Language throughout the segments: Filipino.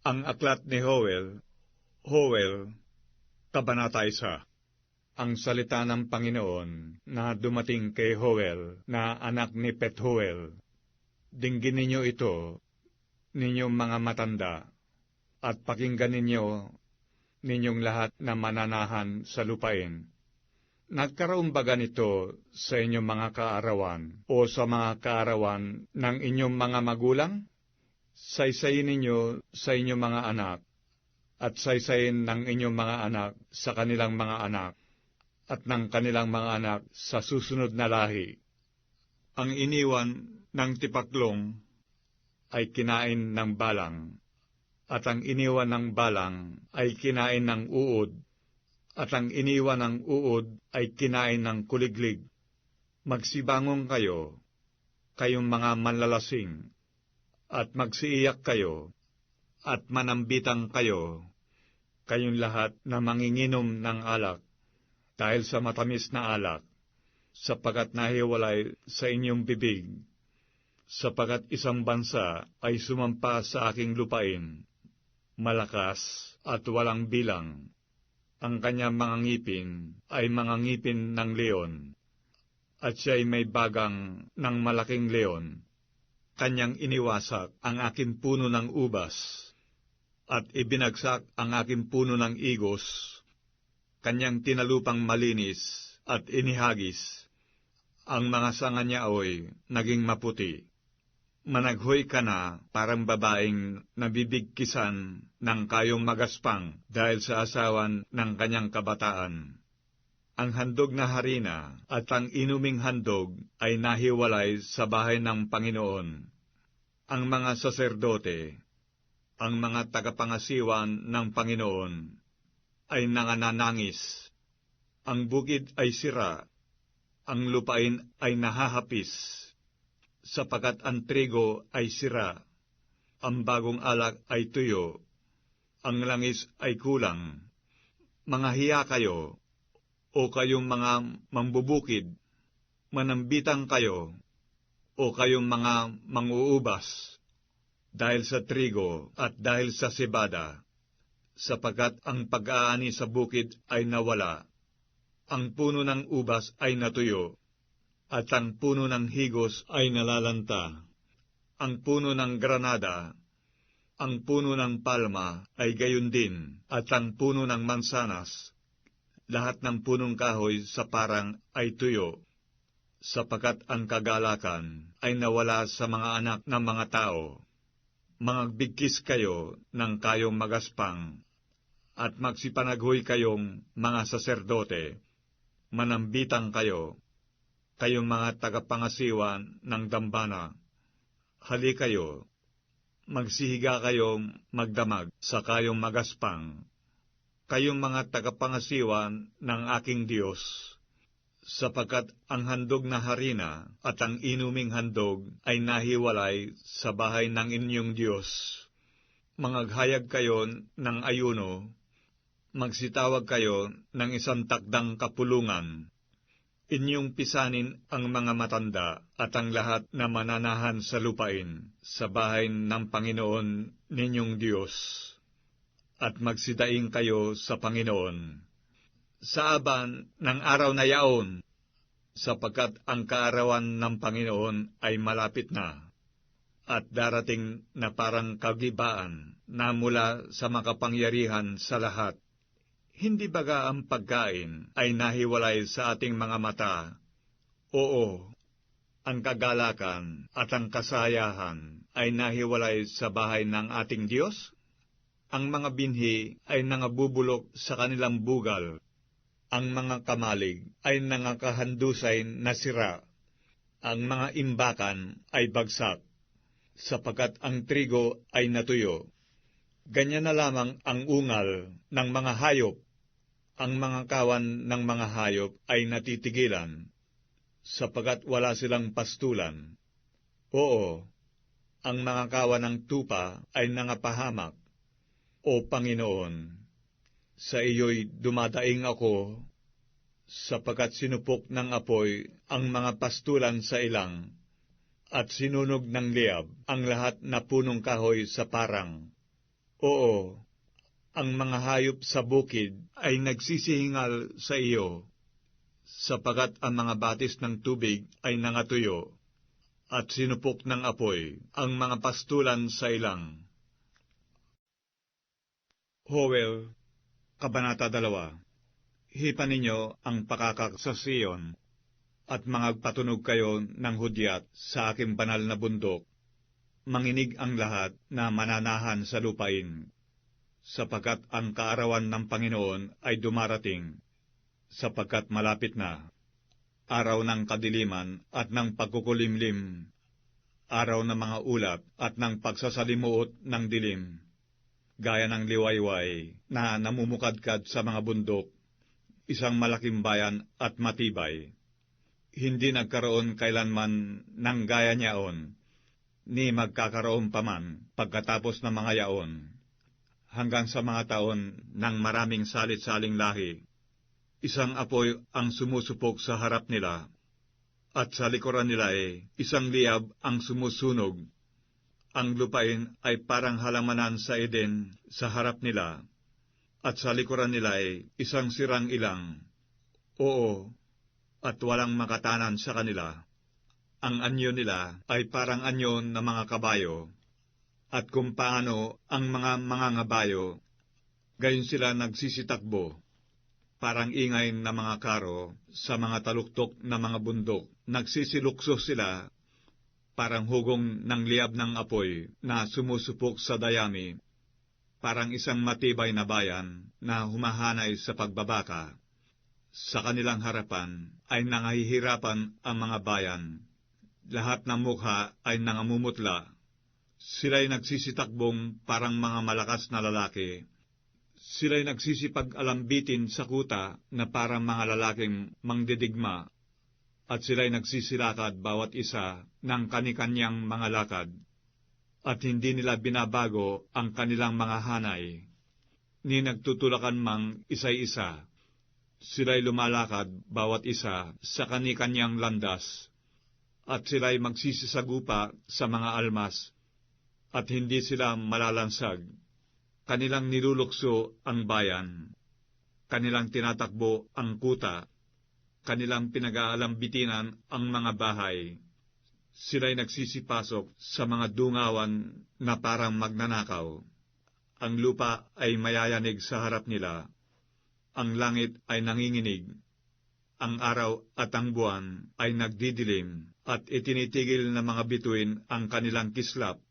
Ang aklat ni Joel, Kabanata 1. Ang salita ng Panginoon na dumating kay Joel na anak ni Pethuel. Dinggin ninyo ito, ninyong mga matanda, at pakinggan ninyo, ninyong lahat na mananahan sa lupain. Nagkaroon ba ganito sa inyong mga kaarawan o sa mga kaarawan ng inyong mga magulang? Saysayin ninyo sa inyong mga anak, at saysayin ng inyong mga anak sa kanilang mga anak, at ng kanilang mga anak sa susunod na lahi. Ang iniwan ng tipaklong ay kinain ng balang, at ang iniwan ng balang ay kinain ng uod, at ang iniwan ng uod ay kinain ng kuliglig. Magsibangon kayo, kayong mga manlalasing, at magsiiyak kayo, at manambitan kayo, kayong lahat na manginginom ng alak, dahil sa matamis na alak, sapagkat nahiwalay sa inyong bibig, sapagkat isang bansa ay sumampa sa aking lupain, malakas at walang bilang. Ang kanyang mga ngipin ay mga ngipin ng leon, at siya'y may bagang ng malaking leon. Kanyang iniwasak ang aking puno ng ubas, at ibinagsak ang aking puno ng igos. Kanyang tinalupang malinis at inihagis. Ang mga sanga niya ay naging maputi. Managhoy ka na parang babaeng nabibigkisan ng kayong magaspang dahil sa asawan ng kanyang kabataan. Ang handog na harina at ang inuming handog ay nahiwalay sa bahay ng Panginoon. Ang mga saserdote, ang mga tagapangasiwan ng Panginoon, ay nangananangis. Ang bukid ay sira, ang lupain ay nahahapis, sapagkat ang trigo ay sira, ang bagong alak ay tuyo, ang langis ay kulang. Mga hiya kayo, o kayong mga mambubukid, manambitan kayo, o kayong mga manguubas, dahil sa trigo at dahil sa sibada, sapagkat ang pag-aani sa bukid ay nawala, ang puno ng ubas ay natuyo, at ang puno ng higos ay nalalanta, ang puno ng granada, ang puno ng palma ay gayon din, at ang puno ng mansanas, lahat ng punong kahoy sa parang ay tuyo, sapagkat ang kagalakan ay nawala sa mga anak ng mga tao. Magbigkis kayo ng kayong magaspang, at magsipanaghoy kayong mga saserdote. Manambitan kayo, kayong mga tagapangasiwan ng dambana. Hali kayo, magsihiga kayong magdamag sa kayong magaspang, kayong mga tagapangasiwan ng aking Diyos, sapagkat ang handog na harina at ang inuming handog ay nahiwalay sa bahay ng inyong Diyos. Mangaghayag kayo ng ayuno, magsitawag kayo ng isang takdang kapulungan. Inyong pisanin ang mga matanda at ang lahat na mananahan sa lupain, sa bahay ng Panginoon ninyong Diyos, at magsidaing kayo sa Panginoon sa aban ng araw na yaon, sapagkat ang kaarawan ng Panginoon ay malapit na, at darating na parang kagibaan na mula sa makapangyarihan sa lahat. Hindi baga ang pagkain ay nahiwalay sa ating mga mata? Oo, ang kagalakan at ang kasayahan ay nahiwalay sa bahay ng ating Diyos? Ang mga binhi ay nangabubulok sa kanilang bugal, ang mga kamalig ay nangakahandusay na sira, ang mga imbakan ay bagsak, sapagkat ang trigo ay natuyo. Ganyan na lamang ang ungal ng mga hayop, ang mga kawan ng mga hayop ay natitigilan, sapagkat wala silang pastulan. Oo, ang mga kawan ng tupa ay nangapahamak. O Panginoon, sa iyo'y dumadaing ako, sapagkat sinupok ng apoy ang mga pastulan sa ilang, at sinunog ng liab ang lahat na punong kahoy sa parang. Oo, ang mga hayop sa bukid ay nagsisihingal sa iyo, sapagat ang mga batis ng tubig ay nangatuyo, at sinupok ng apoy ang mga pastulan sa ilang. Joel, Kabanata 2. Hipan ninyo ang pakakak sa Sion, at mangagpatunog kayo ng hudyat sa aking banal na bundok. Manginig ang lahat na mananahan sa lupain, sapagkat ang kaarawan ng Panginoon ay dumarating, sapagkat malapit na. Araw ng kadiliman at ng pagkukulimlim, araw ng mga ulap at ng pagsasalimuot ng dilim, gaya ng liwayway na namumukadkad sa mga bundok, isang malaking bayan at matibay. Hindi nagkaroon kailanman ng gaya niyaon, ni magkakaroon pa man pagkatapos ng mga yaon, hanggang sa mga taon ng maraming salit-saling lahi. Isang apoy ang sumusupok sa harap nila, at sa likuran nila ay isang liyab ang sumusunog. Ang lupain ay parang halamanan sa Eden sa harap nila, at sa likuran nila ay isang sirang ilang. Oo, at walang makatanan sa kanila. Ang anyo nila ay parang anyo ng mga kabayo, at kung paano ang mga ngabayo, gayon sila nagsisitakbo. Parang ingay na mga karo sa mga taluktok na mga bundok, nagsisilukso sila, parang hugong ng liyab ng apoy na sumusupok sa dayami, parang isang matibay na bayan na humahanay sa pagbabaka. Sa kanilang harapan ay nangahihirapan ang mga bayan, lahat ng mukha ay nangamumutla, sila'y nagsisitakbong parang mga malakas na lalaki. Sila'y nagsisipag-alambitin sa kuta na parang mga lalaking mangdidigma, at sila'y nagsisilakad bawat isa ng kanikanyang mga lakad, at hindi nila binabago ang kanilang mga hanay, ni nagtutulakan mang isay-isa. Sila'y lumalakad bawat isa sa kanikanyang landas, at sila'y magsisisagupa sa mga almas, at hindi sila malalansag. Kanilang nilulukso ang bayan, kanilang tinatakbo ang kuta, kanilang pinag-aalambitinan ang mga bahay. Sila'y nagsisipasok sa mga dungawan na parang magnanakaw. Ang lupa ay mayayanig sa harap nila, ang langit ay nanginginig, ang araw at ang buwan ay nagdidilim, at itinitigil ng mga bituin ang kanilang kislap.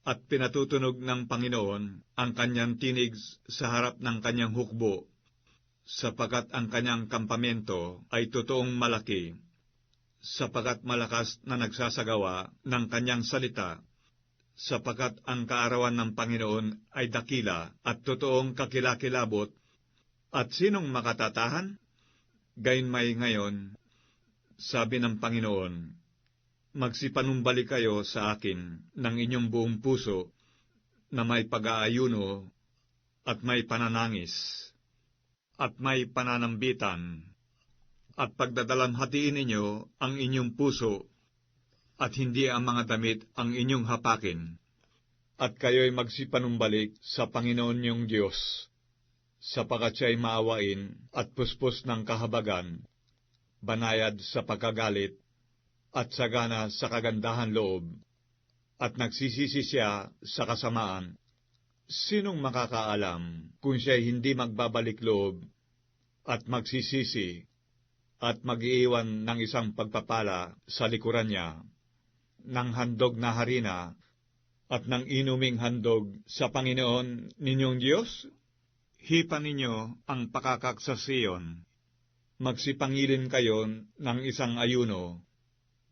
At pinatutunog ng Panginoon ang kanyang tinig sa harap ng kanyang hukbo, sapagkat ang kanyang kampamento ay totoong malaki, sapagkat malakas na nagsasagawa ng kanyang salita, sapagkat ang kaarawan ng Panginoon ay dakila at totoong kakilakilabot, at sinong makatatahan? Gayunmay ngayon, sabi ng Panginoon, magsipanumbalik kayo sa akin ng inyong buong puso na may pag-aayuno at may pananangis at may pananambitan, at pagdadalamhatiin ninyo ang inyong puso at hindi ang mga damit ang inyong hapakin, at kayo'y magsipanumbalik sa Panginoon niyong Diyos, sapagkat siya'y maawain at puspos ng kahabagan, banayad sa pagkagalit, at sagana sa kagandahan loob, at nagsisisi siya sa kasamaan. Sinong makakaalam kung siya'y hindi magbabalik loob, at magsisisi, at mag-iiwan ng isang pagpapala sa likuran niya, ng handog na harina, at ng inuming handog sa Panginoon ninyong Diyos? Hipan ninyo ang pakakak sa Sion, magsipangilin kayo ng isang ayuno,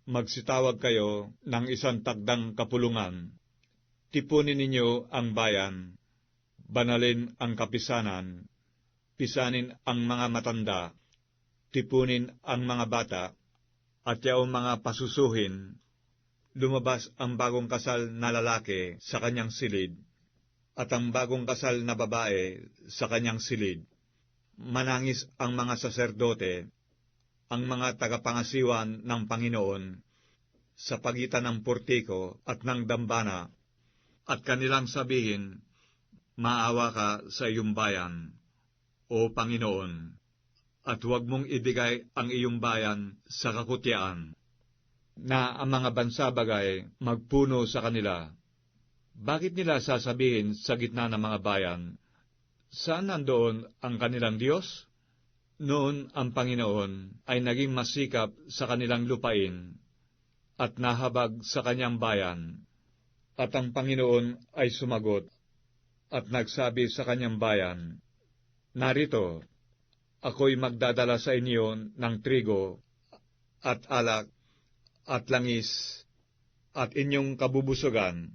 magsitawag kayo ng isang takdang kapulungan. Tipunin ninyo ang bayan, banalin ang kapisanan, pisanin ang mga matanda, tipunin ang mga bata, at yaong mga pasusuhin. Lumabas ang bagong kasal na lalaki sa kanyang silid, at ang bagong kasal na babae sa kanyang silid. Manangis ang mga saserdote, ang mga tagapangasiwan ng Panginoon, sa pagitan ng portiko at ng dambana, at kanilang sabihin, maawa ka sa iyong bayan, O Panginoon, at huwag mong ibigay ang iyong bayan sa kakutyaan, na ang mga bansa bagay magpuno sa kanila. Bakit nila sasabihin sa gitna ng mga bayan, saan nandoon ang kanilang Diyos? Noon ang Panginoon ay naging masikap sa kanilang lupain at nahabag sa kanyang bayan. At ang Panginoon ay sumagot at nagsabi sa kanyang bayan, narito, ako'y magdadala sa inyo ng trigo at alak at langis at inyong kabubusugan,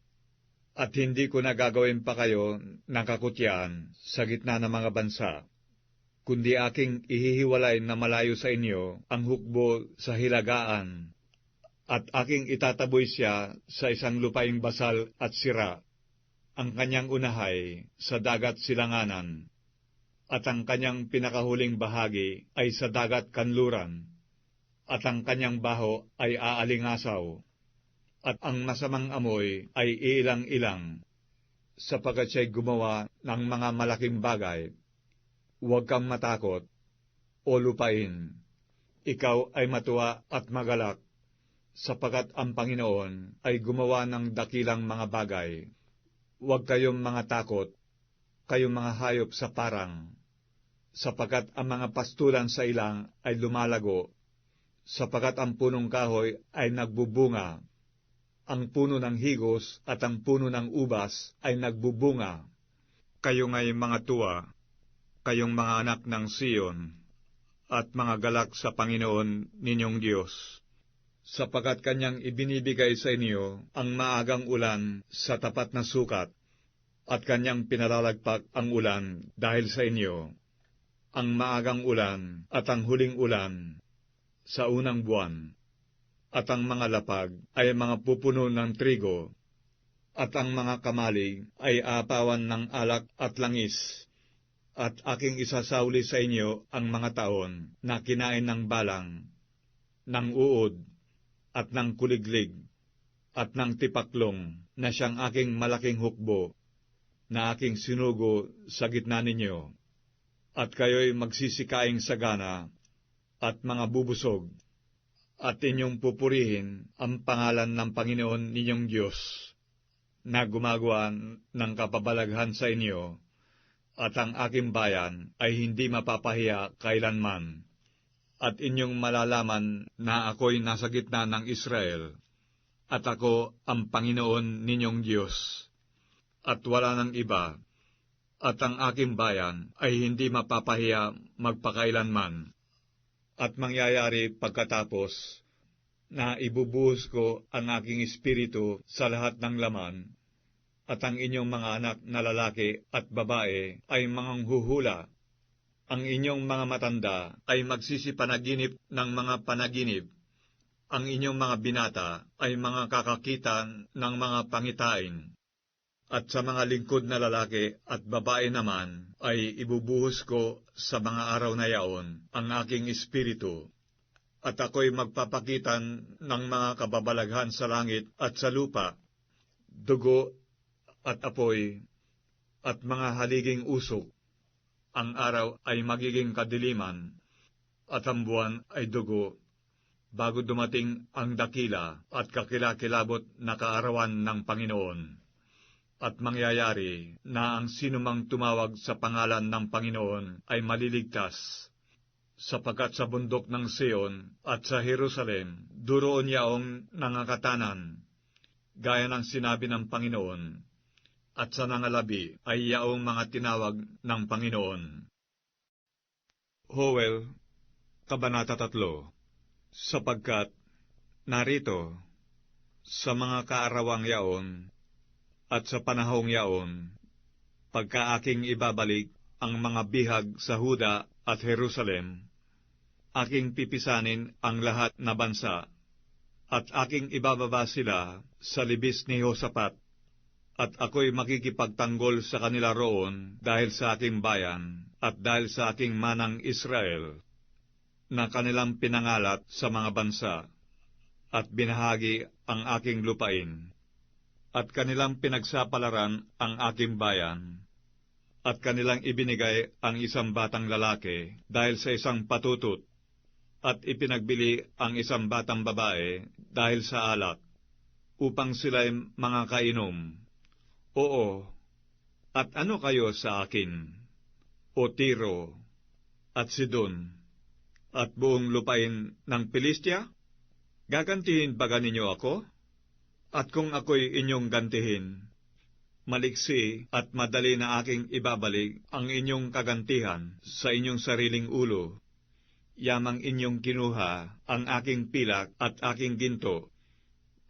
at hindi ko nagagawin pa kayo ng kakutyaan sa gitna ng mga bansa, kundi aking ihihiwalay na malayo sa inyo ang hukbo sa hilagaan, at aking itataboy siya sa isang lupaing basal at sira, ang kanyang unahay sa dagat silanganan, at ang kanyang pinakahuling bahagi ay sa dagat kanluran, at ang kanyang baho ay aalingasaw, at ang masamang amoy ay iilang-ilang, sapagkat siya'y gumawa ng mga malaking bagay. Huwag kang matakot, o lupain, ikaw ay matuwa at magalak, sapagkat ang Panginoon ay gumawa ng dakilang mga bagay. Huwag kayong mga takot, kayong mga hayop sa parang, sapagkat ang mga pastulan sa ilang ay lumalago, sapagkat ang punong kahoy ay nagbubunga, ang puno ng higos at ang puno ng ubas ay nagbubunga. Kayo nga'y mga tuwa, kayong mga anak ng Siyon, at mga galak sa Panginoon ninyong Diyos, sapagkat kanyang ibinibigay sa inyo ang maagang ulan sa tapat na sukat, at kanyang pinalalagpak ang ulan dahil sa inyo, ang maagang ulan at ang huling ulan sa unang buwan, at ang mga lapag ay mga pupuno ng trigo, at ang mga kamalig ay aapawan ng alak at langis, at aking isasauli sa inyo ang mga taon na kinain ng balang, ng uod, at ng kuliglig, at ng tipaklong na siyang aking malaking hukbo, na aking sinugo sa gitna ninyo. At kayo'y magsisikaing sagana, at mga bubusog, at inyong pupurihin ang pangalan ng Panginoon ninyong Diyos, na gumagawa ng kapabalaghan sa inyo, at ang aking bayan ay hindi mapapahiya kailanman. At inyong malalaman na ako'y nasa gitna ng Israel, at ako ang Panginoon ninyong Diyos, at wala nang iba, at ang aking bayan ay hindi mapapahiya magpakailanman. At mangyayari pagkatapos na ibubuhos ko ang aking espiritu sa lahat ng laman, at ang inyong mga anak na lalaki at babae ay manghuhula. Ang inyong mga matanda ay magsisipanaginip ng mga panaginip. Ang inyong mga binata ay mga kakakita ng mga pangitain. At sa mga lingkod na lalaki at babae naman ay ibubuhos ko sa mga araw na yaon ang aking espiritu. At ako'y magpapakitan ng mga kababalaghan sa langit at sa lupa, dugo at apoy, at mga haliging usok. Ang araw ay magiging kadiliman, at ang buwan ay dugo, bago dumating ang dakila at kakilakilabot na kaarawan ng Panginoon. At mangyayari na ang sinumang tumawag sa pangalan ng Panginoon ay maliligtas, sapagkat sa bundok ng Sion at sa Jerusalem, duroon yaong nangangatanan, gaya ng sinabi ng Panginoon, at sa nangalabi ay yaong mga tinawag ng Panginoon. Joel, Kabanata 3. Sapagkat, narito, sa mga kaarawang yaon, at sa panahong yaon, pagka aking ibabalik ang mga bihag sa Huda at Jerusalem, aking pipisanin ang lahat na bansa, at aking ibababa sila sa libis ni Josaphat, at ako'y makikipagtanggol sa kanila roon dahil sa aking bayan at dahil sa aking manang Israel, na kanilang pinangalat sa mga bansa, at binahagi ang aking lupain, at kanilang pinagsapalaran ang aking bayan, at kanilang ibinigay ang isang batang lalaki dahil sa isang patutut, at ipinagbili ang isang batang babae dahil sa alak, upang sila'y mga kainom. Oo, at ano kayo sa akin, o Tiro, at Sidon, at buong lupain ng Pilistia? Gagantihin ba ninyo ako? At kung ako'y inyong gantihin, maliksi at madali na aking ibabalik ang inyong kagantihan sa inyong sariling ulo. Yamang inyong kinuha ang aking pilak at aking ginto,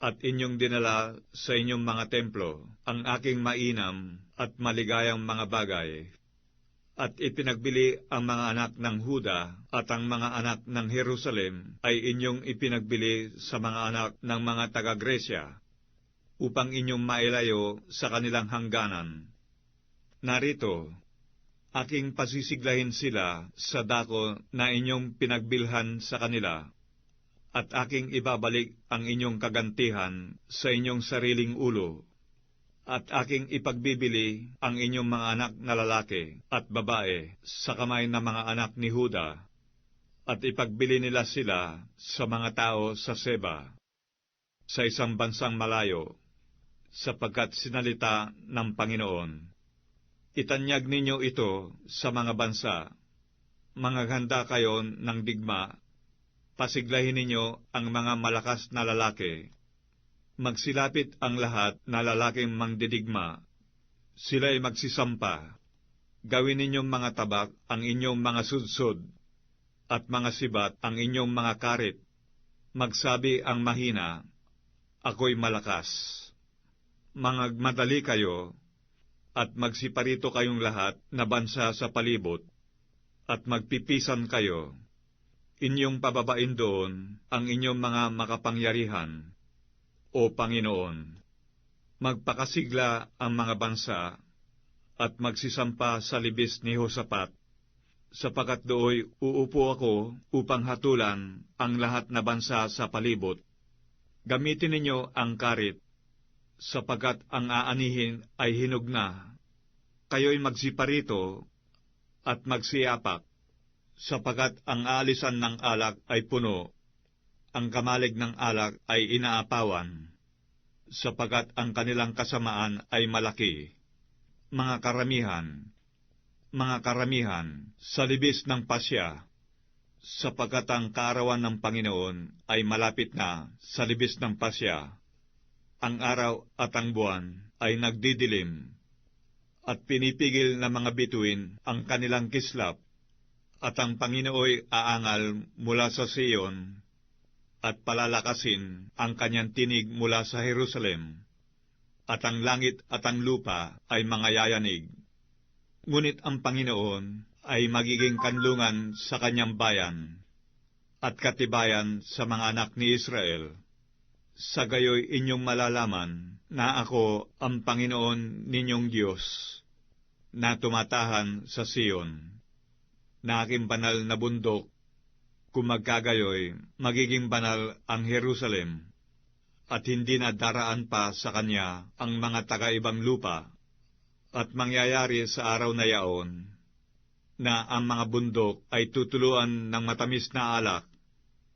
at inyong dinala sa inyong mga templo ang aking mainam at maligayang mga bagay, at ipinagbili ang mga anak ng Huda at ang mga anak ng Jerusalem ay inyong ipinagbili sa mga anak ng mga taga-Gresya, upang inyong mailayo sa kanilang hangganan. Narito, aking pasisiglahin sila sa dako na inyong pinagbilhan sa kanila, at aking ibabalik ang inyong kagantihan sa inyong sariling ulo, at aking ipagbibili ang inyong mga anak na lalaki at babae sa kamay ng mga anak ni Huda, at ipagbili nila sila sa mga tao sa Seba, sa isang bansang malayo, sapagkat sinalita ng Panginoon. Itanyag ninyo ito sa mga bansa, mangaghanda kayo ng digma, pasiglahin ninyo ang mga malakas na lalaki. Magsilapit ang lahat na lalaking mangdidigma, sila'y magsisampa. Gawin ninyong mga tabak ang inyong mga sudsod, at mga sibat ang inyong mga karit. Magsabi ang mahina, ako'y malakas. Mangagmadali kayo, at magsiparito kayong lahat na bansa sa palibot, at magpipisan kayo. Inyong pababain doon ang inyong mga makapangyarihan, o Panginoon. Magpakasigla ang mga bansa, at magsisampa sa libis ni Hosapat, sapagkat dooy uupo ako upang hatulan ang lahat na bansa sa palibot. Gamitin ninyo ang karit, sapagkat ang aanihin ay hinog na. Kayo'y magsiparito at magsiyapak, sapagkat ang aalisan ng alak ay puno, ang kamalig ng alak ay inaapawan, sapagkat ang kanilang kasamaan ay malaki. Mga karamihan, sa libis ng pasya, sapagkat ang kaarawan ng Panginoon ay malapit na sa libis ng pasya. Ang araw at ang buwan ay nagdidilim, at pinipigil na mga bituin ang kanilang kislap, at ang Panginooy aangal mula sa Sion, at palalakasin ang kanyang tinig mula sa Jerusalem, at ang langit at ang lupa ay mga yayanig. Ngunit ang Panginoon ay magiging kanlungan sa kanyang bayan, at katibayan sa mga anak ni Israel. Sa gayoy inyong malalaman na ako ang Panginoon ninyong Diyos, na tumatahan sa Sion, na aking banal na bundok. Kung magkagayoy, magiging banal ang Jerusalem, at hindi na daraan pa sa kanya ang mga taga-ibang lupa. At mangyayari sa araw na yaon, na ang mga bundok ay tutuluan ng matamis na alak,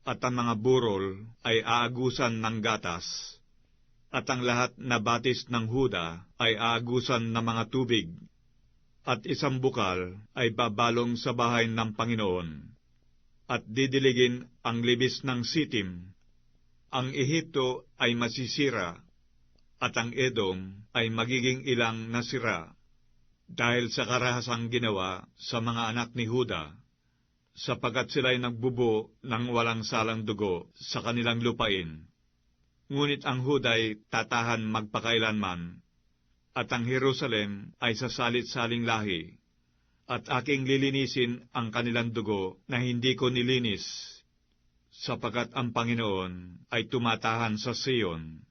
at ang mga burol ay aagusan ng gatas, at ang lahat na batis ng Huda ay aagusan ng mga tubig, at isang bukal ay babalong sa bahay ng Panginoon, at didiligin ang libis ng Sitim. Ang Ehipto ay masisira, at ang Edom ay magiging ilang nasira, dahil sa karahasang ginawa sa mga anak ni Huda, sapagkat sila'y nagbubo ng walang salang dugo sa kanilang lupain. Ngunit ang Huda'y tatahan magpakailanman, at ang Jerusalem ay sasalit-saling lahi, at aking lilinisin ang kanilang dugo na hindi ko nilinis, sapagkat ang Panginoon ay tumatahan sa Sion,